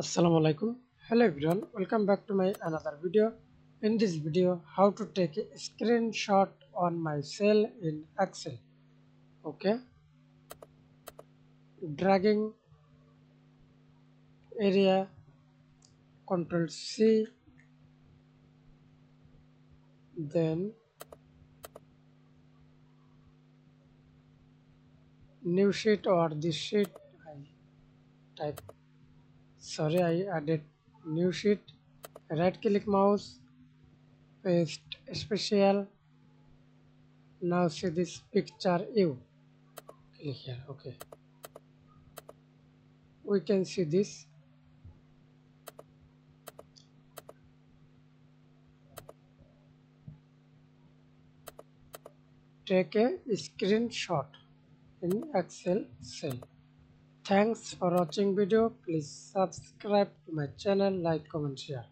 Assalamu alaikum. Hello everyone, welcome back to my another video. In this video, how to take a screenshot on my cell in Excel. Okay, dragging area, Control C, then new sheet or this sheet. I type. Sorry, I added new sheet. Right click mouse, paste special. Now see this picture view. Click here. Okay, we can see this. Take a screenshot in Excel cell. Thanks for watching video. Please subscribe to my channel, like, comment, share.